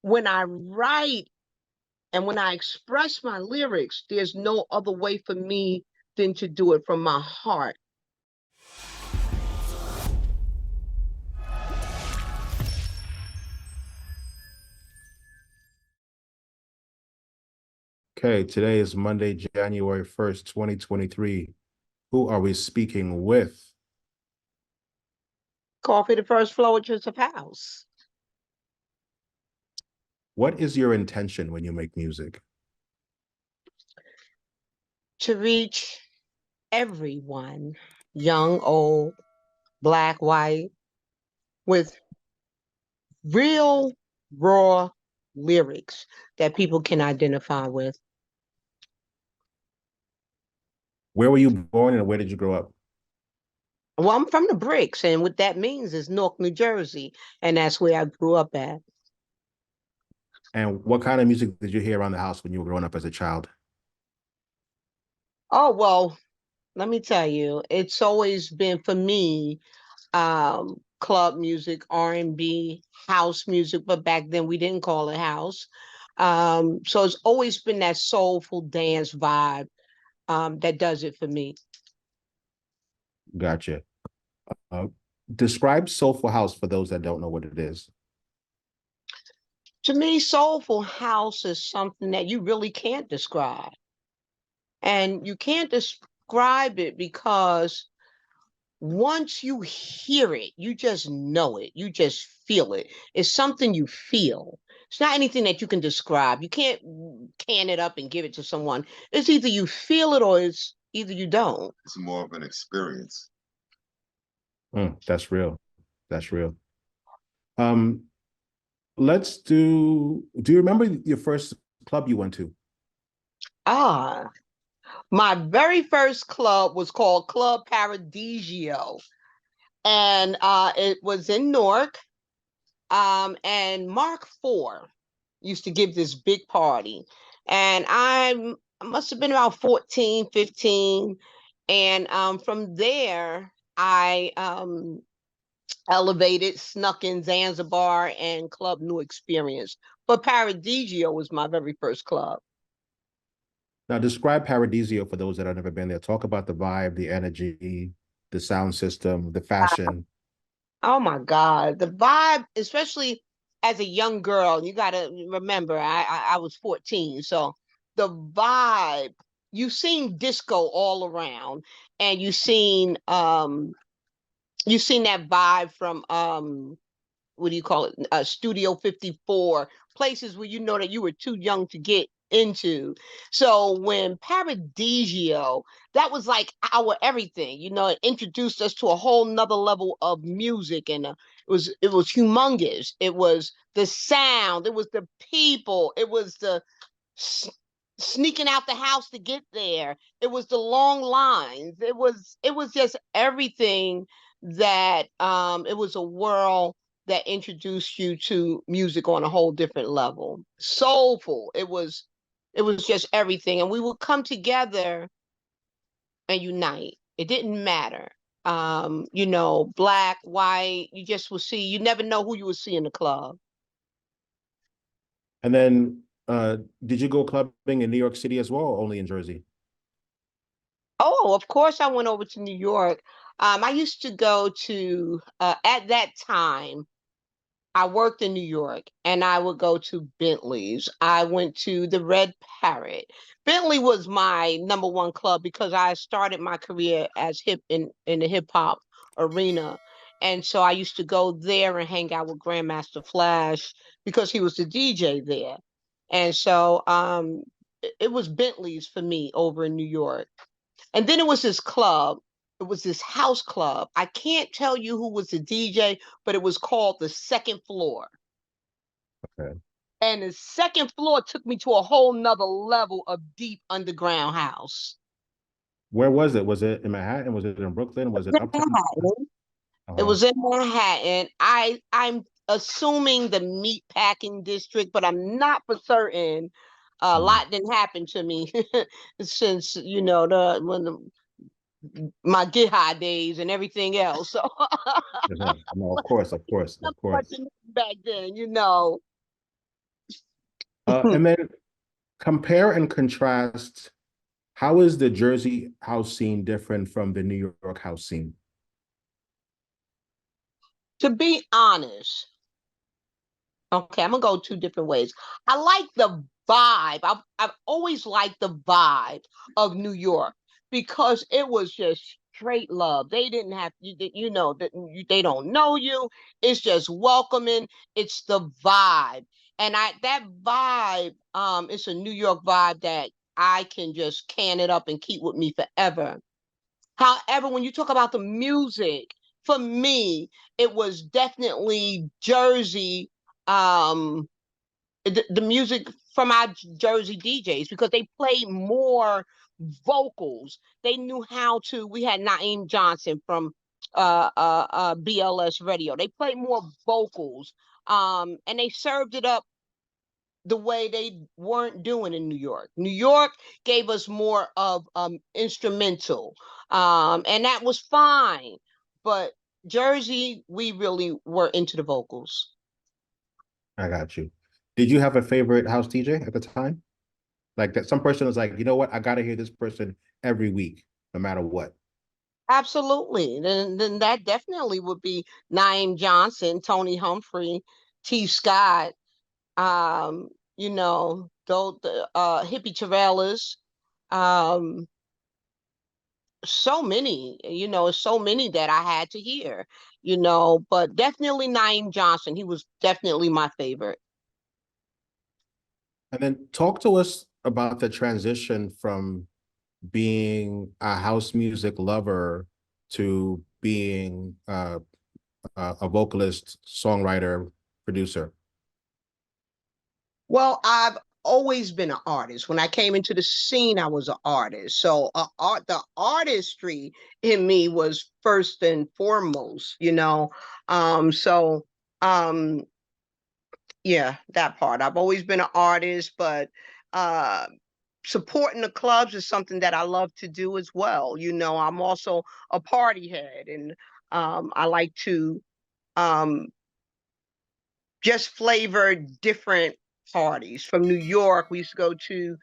when I write and when I express my lyrics, there's no other way for me than to do it from my heart. Okay, today is Monday, January 1st, 2023. Who are we speaking with? Koffee, the first Floetress of house. What is your intention when you make music? To reach everyone, young, old, black, white, with real, raw lyrics that people can identify with. Where were you born and where did you grow up? Well, I'm from the bricks, and what that means is Newark, New Jersey, and that's where I grew up at. And what kind of music did you hear around the house when you were growing up as a child? Oh, well, let me tell you, it's always been for me, club music, R&B, house music, but back then we didn't call it house. So it's always been that soulful dance vibe that does it for me. Gotcha. Describe soulful house for those that don't know what it is. To me, soulful house is something that you really can't describe. And you can't describe it because once you hear it, you just know it. You just feel it. It's something you feel. It's not anything that you can describe. You can't can it up and give it to someone. It's either you feel it or it's either you don't. It's more of an experience. That's real. That's real. Let's do you remember your first club you went to? My very first club was called Club Paradisio. And it was in Newark. And Mark IV used to give this big party. And I must have been about 14, 15. And from there, I elevated, snuck in Zanzibar and Club New Experience. But Paradisio was my very first club. Now describe Paradisio for those that have never been there. Talk about the vibe, the energy, the sound system, the fashion. Oh my God, the vibe, especially as a young girl, you got to remember, I was 14. So the vibe, you've seen disco all around, and you've seen that vibe from what do you call it? Studio 54, places where you know that you were too young to get into. So when Paradisio, that was like our everything, it introduced us to a whole nother level of music. And it was humongous. It was the sound, it was the people, it was the sneaking out the house to get there. It was the long lines. It was just everything that it was a world that introduced you to music on a whole different level. Soulful. It was just everything. And we would come together and unite. It didn't matter. Black, white, you just will see, you never know who you would see in the club. And then did you go clubbing in New York City as well, or only in Jersey? Oh, of course I went over to New York. I used to go to, at that time, I worked in New York and I would go to Bentley's. I went to the Red Parrot. Bentley was my number one club because I started my career as in the hip hop arena. And so I used to go there and hang out with Grandmaster Flash because he was the DJ there. And so it was Bentley's for me over in New York. And then it was this club. It was this house club. I can't tell you who was the DJ, but it was called the Second Floor. Okay. And the second floor took me to a whole nother level of deep underground house. Where was it? Was it in Manhattan? Was it in Brooklyn? Was it uptown? It was in Manhattan. I'm assuming the meat packing district, but I'm not for certain. A lot didn't happen to me since my get high days and everything else. So No, of course. back then. And then compare and contrast. How is the Jersey house scene different from the New York house scene? To be honest, okay, I'm gonna go two different ways. I like the vibe. I've always liked the vibe of New York because it was just straight love. They didn't have you know that they don't know you. It's just welcoming. It's the vibe, and I that vibe. It's a New York vibe that I can just can it up and keep with me forever. However, when you talk about the music, for me, it was definitely Jersey, um, the music from our Jersey DJs because they played more vocals. They knew how to. We had Naeem Johnson from BLS Radio. They played more vocals, and they served it up the way they weren't doing in New York. New York gave us more of instrumental, and that was fine. But Jersey, we really were into the vocals. I got you. Did you have a favorite house DJ at the time? Like that some person was like, you know what, I gotta hear this person every week, no matter what. Absolutely. Then that definitely would be Naeem Johnson, Tony Humphrey, T. Scott, um, the Hippie Torellas, um, so many, so many that I had to hear, but definitely Naeem Johnson. He was definitely my favorite. And then talk to us about the transition from being a house music lover to being a vocalist, songwriter, producer. Well, I've always been an artist. When I came into the scene, I was an artist. So the artistry in me was first and foremost, So um, yeah, that part. I've always been an artist, but uh, supporting the clubs is something that I love to do as well. I'm also a party head, and I like to um, just flavor different parties. From New York, we used to go to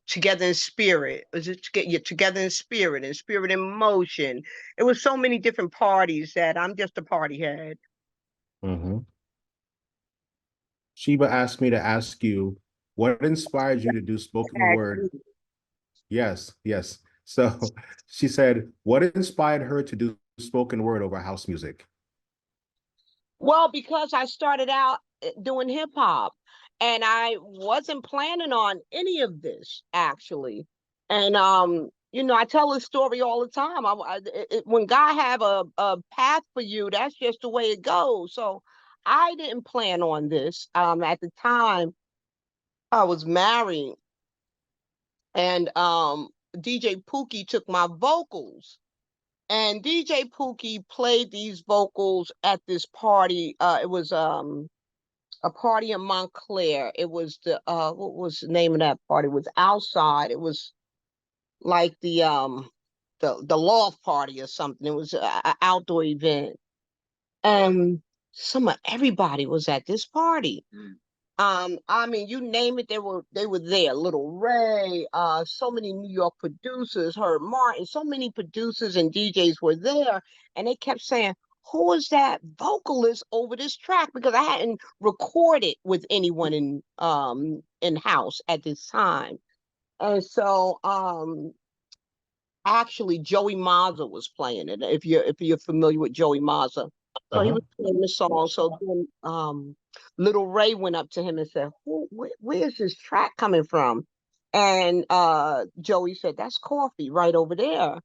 Together in Spirit. Was it Together in Spirit and Spirit in Motion? It was so many different parties that I'm just a party head. Mhm. Sheba asked me to ask you, what inspired you to do spoken word? Yes, yes. So she said, what inspired her to do spoken word over house music? Well, because I started out doing hip hop and I wasn't planning on any of this actually. And I tell this story all the time. When God have a path for you, that's just the way it goes. So I didn't plan on this. At the time I was married and DJ Pookie took my vocals. And DJ Pookie played these vocals at this party. It was a party in Montclair. It was what was the name of that party? It was outside. It was like the loft party or something. It was an outdoor event. And everybody was at this party. I mean, you name it, they were there. Little Ray, so many New York producers, Herb Martin, so many producers and DJs were there, and they kept saying, "Who is that vocalist over this track?" Because I hadn't recorded with anyone in house at this time, and so actually Joey Mazza was playing it. If you're familiar with Joey Mazza, so he Uh-huh. was playing the song. So then Little Ray went up to him and said, where's this track coming from? And Joey said, "That's Coffee right over there."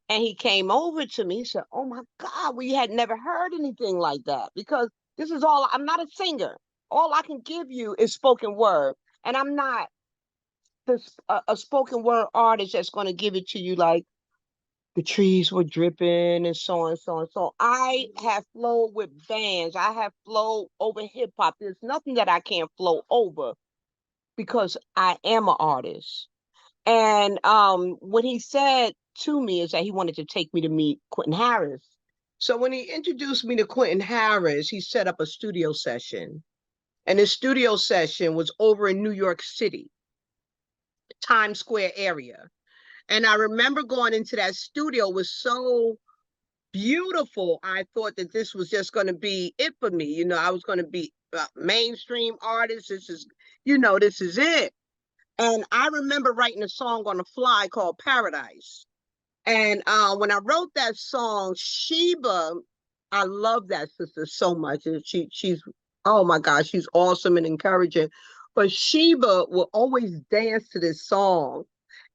And he came over to me. He said, "Oh my God, we had never heard anything like that because this is all. I'm not a singer. All I can give you is spoken word, and I'm not a spoken word artist that's going to give it to you like the trees were dripping and so on and so on. So I have flowed with bands. I have flowed over hip hop. There's nothing that I can't flow over because I am an artist." And what he said to me is that he wanted to take me to meet Quentin Harris. So when he introduced me to Quentin Harris, he set up a studio session. And his studio session was over in New York City, Times Square area. And I remember going into that studio, it was so beautiful. I thought that this was just going to be it for me. You know, I was going to be a mainstream artist. This is, this is it. And I remember writing a song on the fly called Paradise. And when I wrote that song, Sheba, I love that sister so much. And she's, oh my gosh, she's awesome and encouraging. But Sheba will always dance to this song.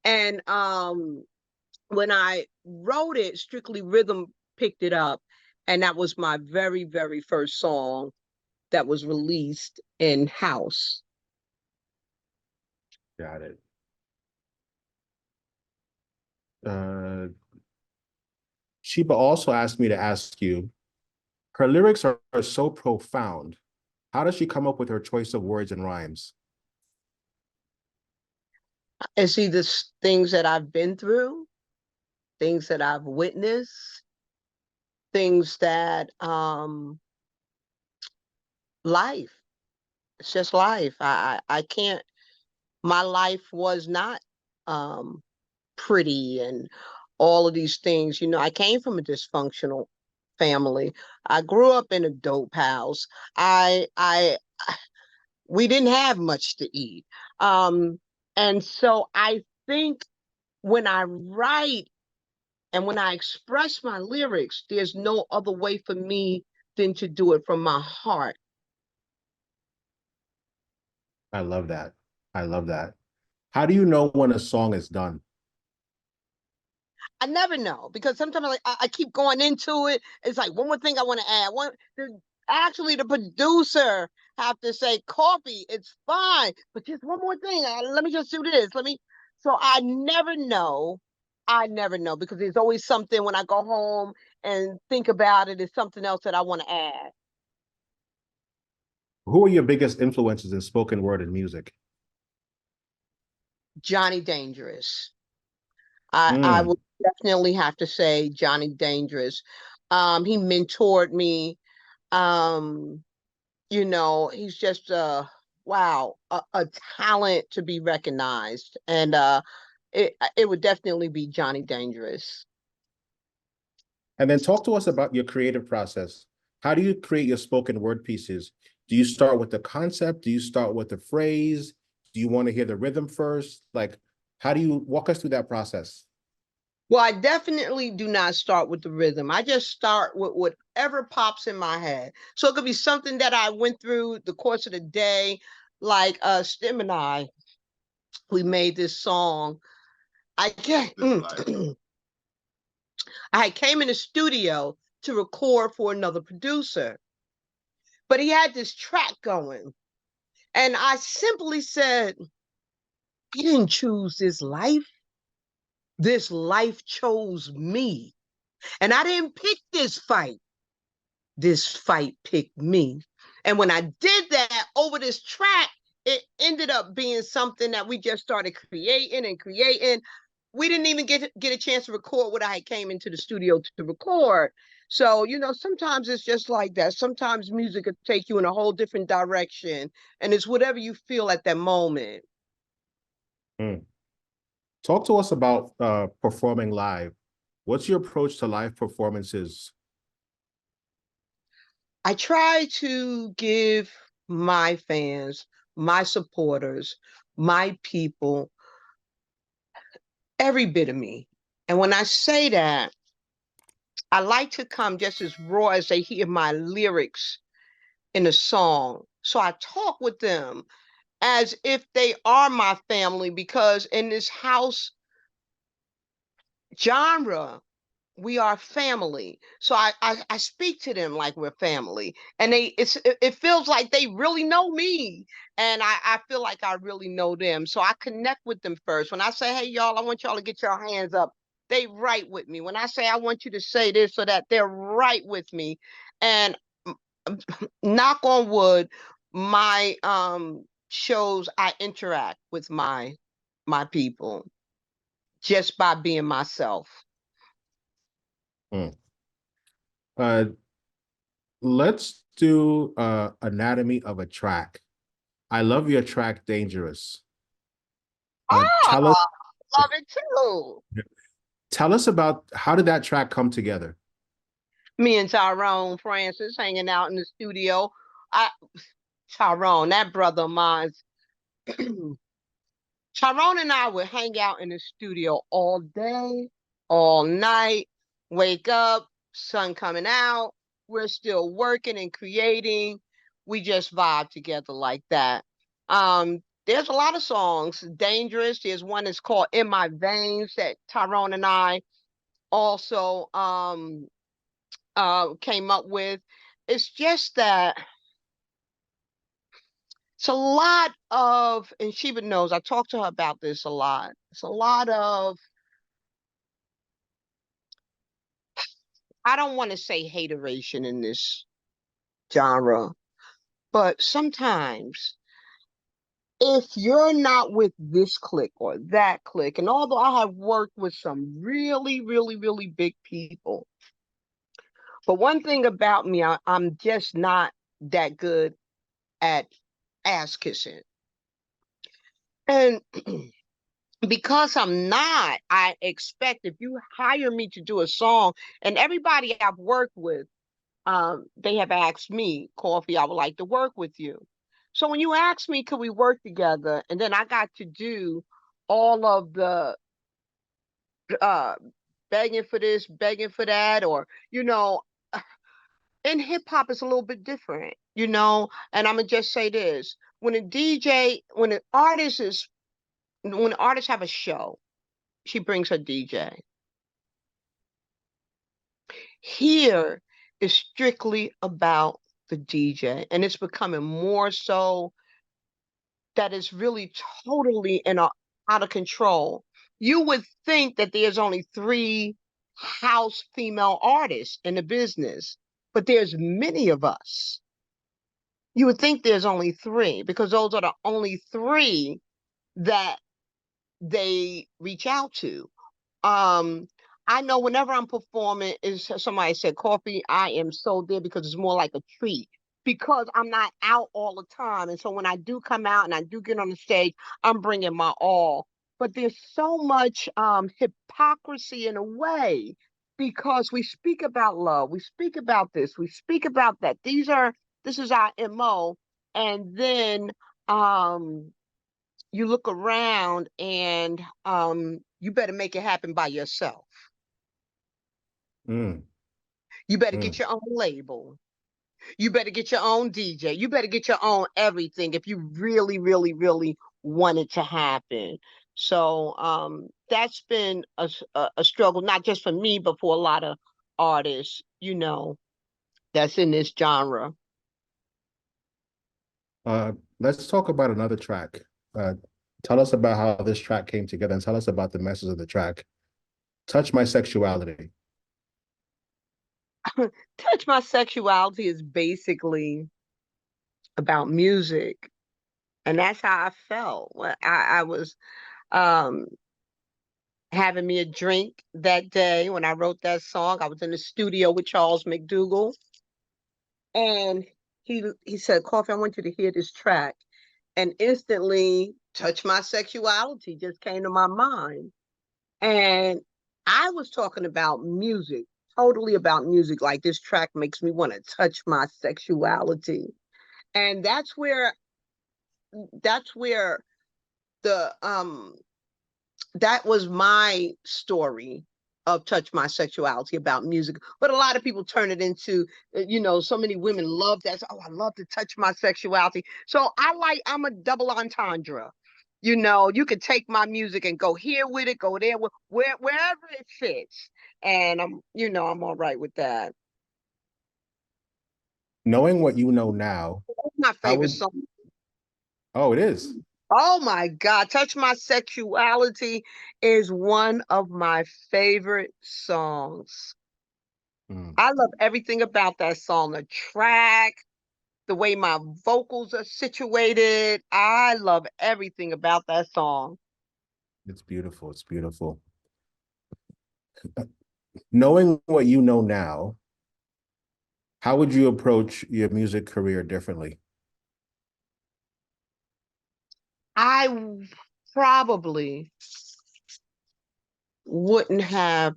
And when I wrote it, Strictly Rhythm picked it up. And that was my very, very first song that was released in house. Got it. Sheba also asked me to ask you, her lyrics are so profound. How does she come up with her choice of words and rhymes? It's either things that I've been through, things that I've witnessed, things that life. It's just life. I can't. My life was not pretty and all of these things. You know, I came from a dysfunctional family. I grew up in a dope house. We didn't have much to eat. And so I think when I write and when I express my lyrics, there's no other way for me than to do it from my heart. I love that. I love that. How do you know when a song is done? I never know because sometimes I keep going into it. It's like one more thing I want to add. Actually, the producer have to say, "Coffee, it's fine, but just one more thing. Let me just do this. Let me." So I never know. I never know because there's always something when I go home and think about it. It's something else that I want to add. Who are your biggest influences in spoken word and music? Johnny Dangerous. I would definitely have to say Johnny Dangerous. He mentored me. He's just wow, a talent to be recognized. And it would definitely be Johnny Dangerous. And then talk to us about your creative process. How do you create your spoken word pieces? Do you start with the concept? Do you start with the phrase? Do you want to hear the rhythm first? Like, how do you walk us through that process? Well, I definitely do not start with the rhythm. I just start with whatever pops in my head. So it could be something that I went through the course of the day, like Stim and I, we made this song. I can't. I came in the studio to record for another producer, but he had this track going. And I simply said, I didn't choose this life. This life chose me. And I didn't pick this fight. This fight picked me. And when I did that over this track, it ended up being something that we just started creating and creating. We didn't even get a chance to record what I came into the studio to record. So, sometimes it's just like that. Sometimes music could take you in a whole different direction, and it's whatever you feel at that moment. Talk to us about performing live. What's your approach to live performances? I try to give my fans, my supporters, my people, every bit of me. And when I say that, I like to come just as raw as they hear my lyrics in a song. So I talk with them as if they are my family because in this house genre, we are family. So I speak to them like we're family. And it feels like they really know me. And I feel like I really know them. So I connect with them first. When I say, hey, y'all, I want y'all to get your hands up, they right with me. When I say I want you to say this or that, they're right with me. And knock on wood, my shows I interact with my people just by being myself. Let's do anatomy of a track. I love your track Dangerous. Ah, Tell us love it too. tell us about how did that track come together? Me and Tyrone Francis hanging out in the studio. I Tyrone, that brother of mine. Tyrone and I would hang out in the studio all day, all night, wake up, sun coming out. We're still working and creating. We just vibe together like that. There's a lot of songs. Dangerous. There's one that's called In My Veins that Tyrone and I also came up with. It's just that it's a lot of, and Sheba knows, I talk to her about this a lot. It's a lot of, I don't want to say hateration in this genre, but sometimes if you're not with this clique or that clique, and although I have worked with some really, really, really big people, but one thing about me, I'm just not that good at ass kissing. And because I'm not, I expect if you hire me to do a song, and everybody I've worked with, they have asked me, Coffee, I would like to work with you. So when you ask me, could we work together? And then I got to do all of the uh, begging for this, begging for that, or, in hip hop, it's a little bit different. And I'm going to just say this. When an artist have a show, she brings her DJ. Here is strictly about the DJ, and it's becoming more so that it's really totally out of control. You would think that there's only three house female artists in the business, but there's many of us. You would think there's only three because those are the only three that they reach out to. Um, I know whenever I'm performing, is somebody said, Coffee, I am so there because it's more like a treat because I'm not out all the time. And so when I do come out and I do get on the stage, I'm bringing my all. But there's so much hypocrisy in a way because we speak about love, we speak about this, we speak about that. This is our MO. And then um you look around and you better make it happen by yourself. Mm, You better mm. get your own label. You better get your own DJ. You better get your own everything if you really, really, really want it to happen. So that's been a struggle, not just for me, but for a lot of artists, that's in this genre. Let's talk about another track. Uh, Tell us about how this track came together and tell us about the message of the track. Touch My Sexuality. Touch My Sexuality is basically about music. And that's how I felt. I was um, having me a drink that day when I wrote that song. I was in the studio with Charles McDougall, and he said, "Coffee, I want you to hear this track." And instantly, "Touch My Sexuality" just came to my mind. And I was talking about music, totally about music. Like this track makes me want to touch my sexuality, and that's where the that was my story of Touch My Sexuality about music. But a lot of people turn it into, so many women love that. Oh, I love to touch my sexuality. So I'm a double entendre. You could take my music and go here with it, go there, wherever it fits. And I'm all right with that. Knowing what you know now, That's my how favorite would song. oh, it is. Oh my God, Touch My Sexuality is one of my favorite songs. Mm. I love everything about that song, the track, the way my vocals are situated. I love everything about that song. It's beautiful. It's beautiful. Knowing what you know now, how would you approach your music career differently? I probably wouldn't have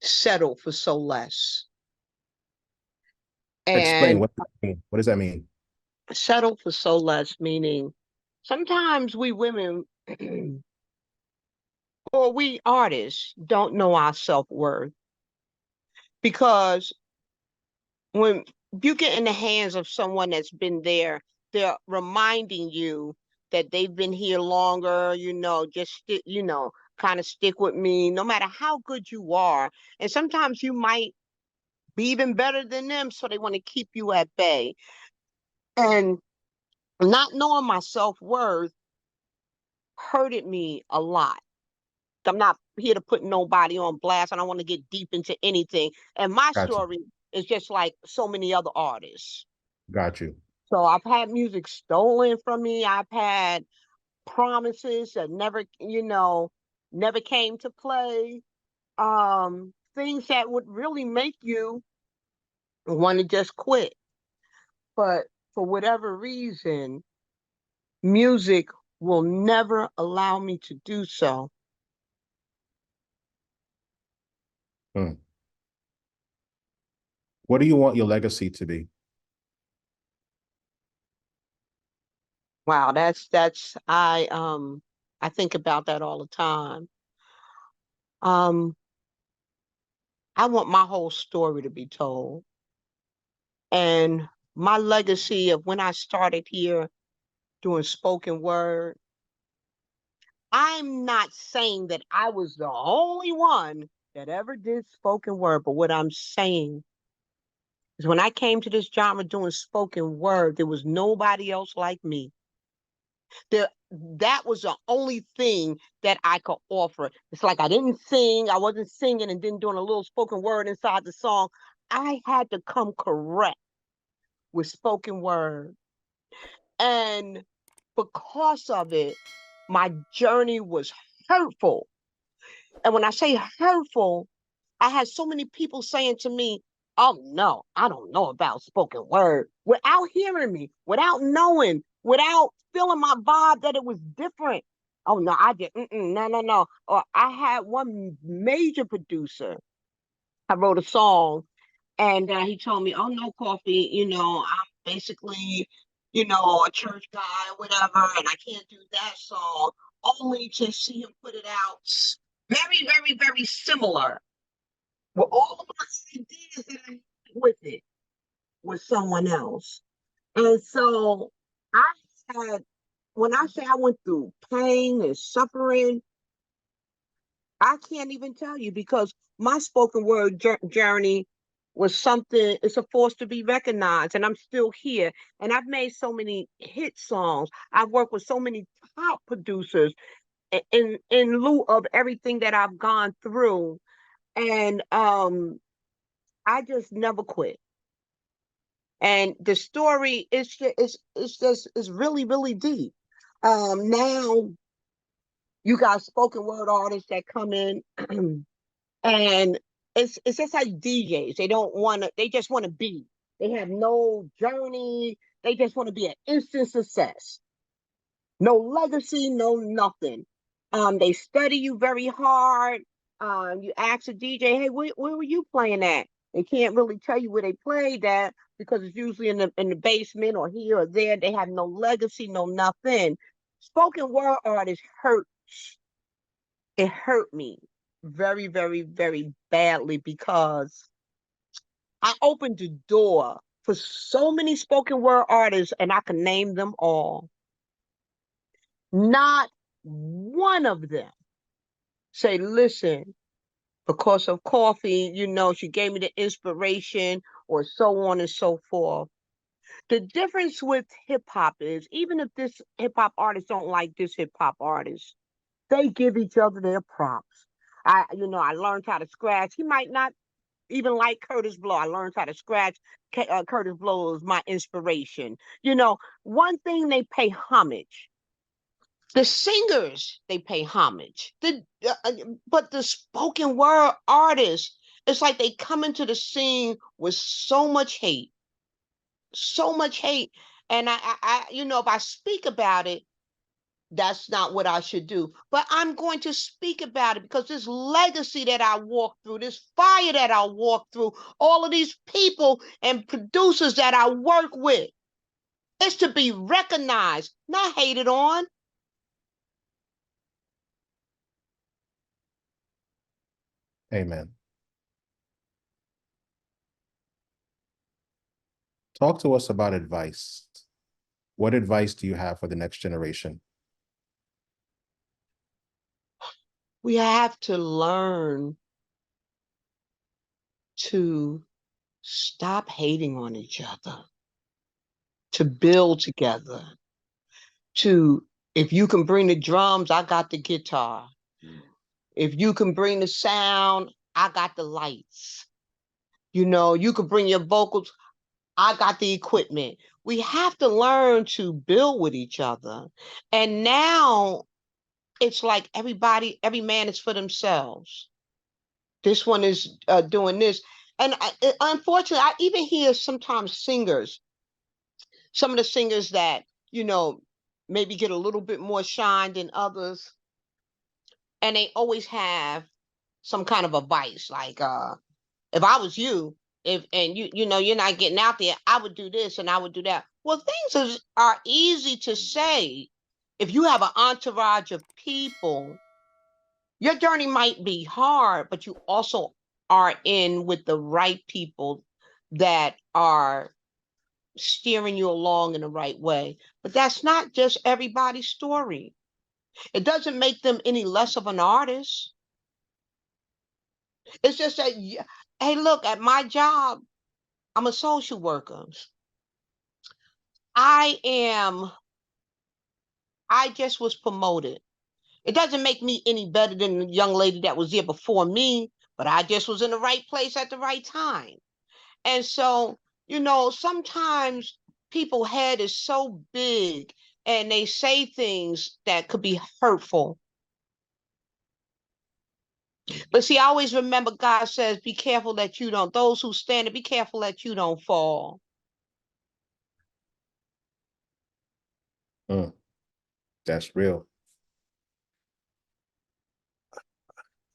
settled for so less. Explain And what does that mean? What does that mean? settle for so less, meaning sometimes we women or we artists don't know our self-worth, because when you get in the hands of someone that's been there, they're reminding you that they've been here longer, just, kind of stick with me, no matter how good you are. And sometimes you might be even better than them, so they want to keep you at bay. And not knowing my self-worth hurted me a lot. I'm not here to put nobody on blast. I don't want to get deep into anything. And my Got you. story is just like so many other artists. Got you. So I've had music stolen from me. I've had promises that never came to play. Things that would really make you want to just quit. But for whatever reason, music will never allow me to do so. Hmm. What do you want your legacy to be? Wow, I think about that all the time. Um, I want my whole story to be told. And my legacy of when I started here doing spoken word, I'm not saying that I was the only one that ever did spoken word, but what I'm saying is when I came to this genre doing spoken word, there was nobody else like me. That was the only thing that I could offer. It's like I didn't sing, I wasn't singing and then doing a little spoken word inside the song. I had to come correct with spoken word. And because of it, my journey was hurtful. And when I say hurtful, I had so many people saying to me, "Oh no, I don't know about spoken word," without hearing me, without knowing, without feeling my vibe that it was different. Oh no, I did. No, no, no. Or I had one major producer. I wrote a song, and he told me, "Oh no, Coffee, I'm basically, a church guy, whatever, and I can't do that song." Only to see him put it out very, very, very similar with all of my ideas that I had with it with someone else. And so I had, when I say I went through pain and suffering, I can't even tell you, because my spoken word journey was something, it's a force to be recognized, and I'm still here. And I've made so many hit songs. I've worked with so many top producers in lieu of everything that I've gone through. And I just never quit. And the story is really, really deep. Now you got spoken word artists that come in and it's just like DJs. They just want to be. They have no journey. They just want to be an instant success. No legacy, no nothing. They study you very hard. You ask a DJ, "Hey, where were you playing at?" They can't really tell you where they played at, because it's usually in the basement or here or there. They have no legacy, no nothing. Spoken word artists hurt. It hurt me very, very, very badly, because I opened the door for so many spoken word artists, and I can name them all. Not one of them say, "Listen, because of Coffee, she gave me the inspiration," or so on and so forth. The difference with hip hop is, even if this hip hop artist don't like this hip hop artist, they give each other their props. I learned how to scratch. He might not even like Curtis Blow. I learned how to scratch. Curtis Blow is my inspiration. One thing they pay homage. The singers, they pay homage. But the spoken word artists, it's like they come into the scene with so much hate, so much hate. And if I speak about it, that's not what I should do. But I'm going to speak about it because this legacy that I walk through, this fire that I walk through, all of these people and producers that I work with, is to be recognized, not hated on. Amen. Talk to us about advice. What advice do you have for the next generation? We have to learn to stop hating on each other, to build together, if you can bring the drums, I got the guitar. If you can bring the sound, I got the lights. You can bring your vocals, I got the equipment. We have to learn to build with each other. And now it's like every man is for themselves. This one is doing this. And unfortunately, I even hear sometimes some of the singers that, maybe get a little bit more shine than others. And they always have some kind of a vice. Like, if I was you, and you're not getting out there, I would do this and I would do that. Well, things are easy to say. If you have an entourage of people, your journey might be hard, but you also are in with the right people that are steering you along in the right way. But that's not just everybody's story. It doesn't make them any less of an artist. It's just that, hey, look, at my job, I'm a social worker. I just was promoted. It doesn't make me any better than the young lady that was there before me, but I just was in the right place at the right time. And so, sometimes people's head is so big and they say things that could be hurtful. But see, I always remember God says, be careful that you don't, those who stand, and be careful that you don't fall. That's real.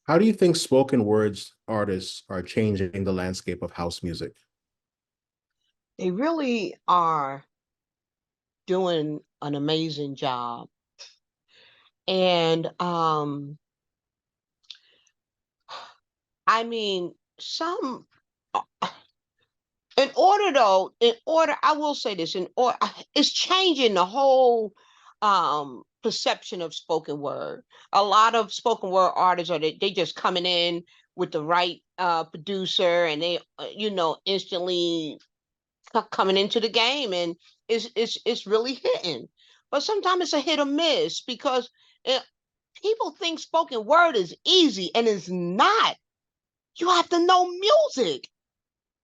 How do you think spoken words artists are changing the landscape of house music? They really are doing an amazing job. And I mean, some I will say this, it's changing the whole perception of spoken word. A lot of spoken word artists they just coming in with the right producer, and they instantly coming into the game, and it's really hitting. But sometimes it's a hit or miss because people think spoken word is easy, and it's not. You have to know music.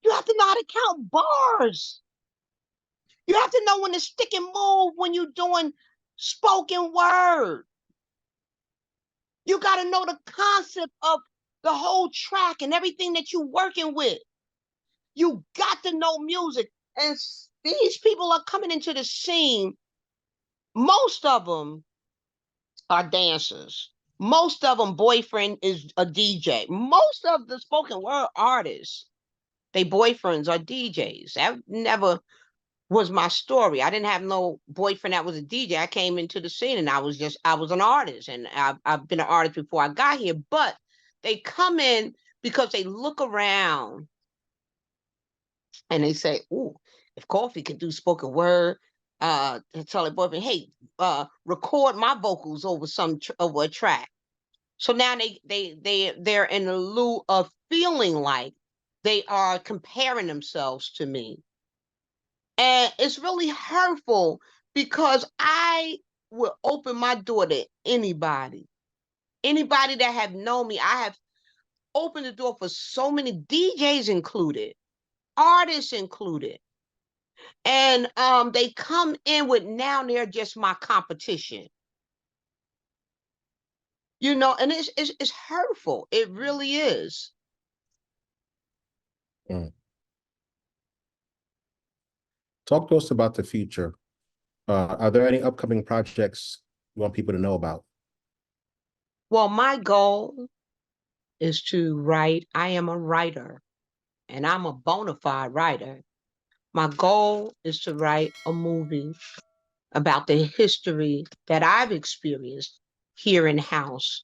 You have to know how to count bars. You have to know when to stick and move when you're doing spoken word. You got to know the concept of the whole track and everything that you're working with. You got to know music. And these people are coming into the scene. Most of them are dancers. Most of them boyfriend is a DJ. Most of the spoken word artists, they boyfriends are DJs. That never was my story. I didn't have no boyfriend that was a DJ. I came into the scene and I was an artist, and I've been an artist before I got here, but they come in because they look around and they say, ooh, if Koffee could do spoken word, tell their boyfriend, hey, record my vocals over over a track. So now they're in a lieu of feeling like they are comparing themselves to me. And it's really hurtful because I will open my door to anybody. Anybody that have known me, I have opened the door for so many DJs included, artists included. And they come in with, now they're just my competition. And it's hurtful. It really is. Talk to us about the future Are there any upcoming projects you want people to know about? Well, my goal is to write. I am a writer, and I'm a bona fide writer. My goal is to write a movie about the history that I've experienced here in house.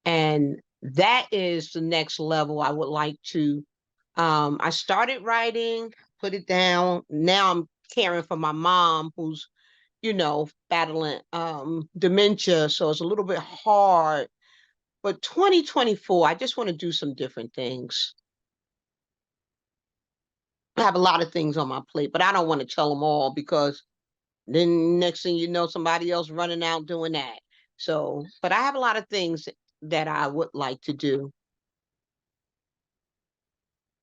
And that is the next level I would like to. I started writing, put it down. Now I'm caring for my mom who's, battling dementia. So it's a little bit hard. But 2024, I just want to do some different things. I have a lot of things on my plate, but I don't want to tell them all because then next thing you know, somebody else running out doing that. So, but I have a lot of things that I would like to do.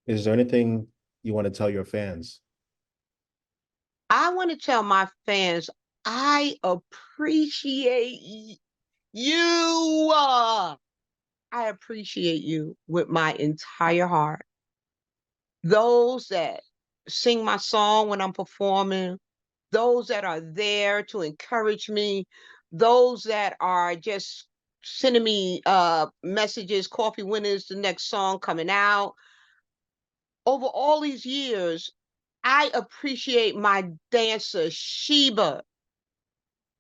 Is there anything you want to tell your fans? I want to tell my fans, I appreciate you. I appreciate you with my entire heart. Those that sing my song when I'm performing, those that are there to encourage me, those that are just sending me messages, coffee, when is the next song coming out? Over all these years, I appreciate my dancer, Sheba.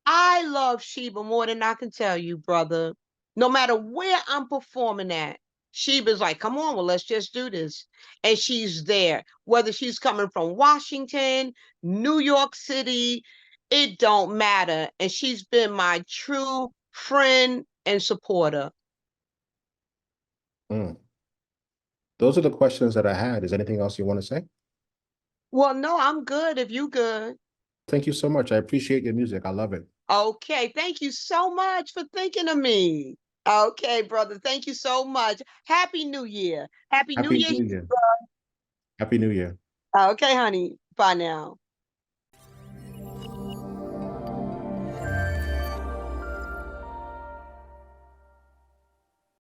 I love Sheba more than I can tell you, brother. No matter where I'm performing at, Sheba's like, come on, well, let's just do this. And she's there. Whether she's coming from Washington, New York City, it don't matter. And she's been my true friend and supporter. Mm. Those are the questions that I had. Is anything else you want to say? Well, no, I'm good if you good. Thank you so much. I appreciate your music. I love it. Okay, thank you so much for thinking of me. Okay, brother, thank you so much. Happy New Year. Happy New Happy Year. New Year. Happy New Year. Okay, honey. Bye now.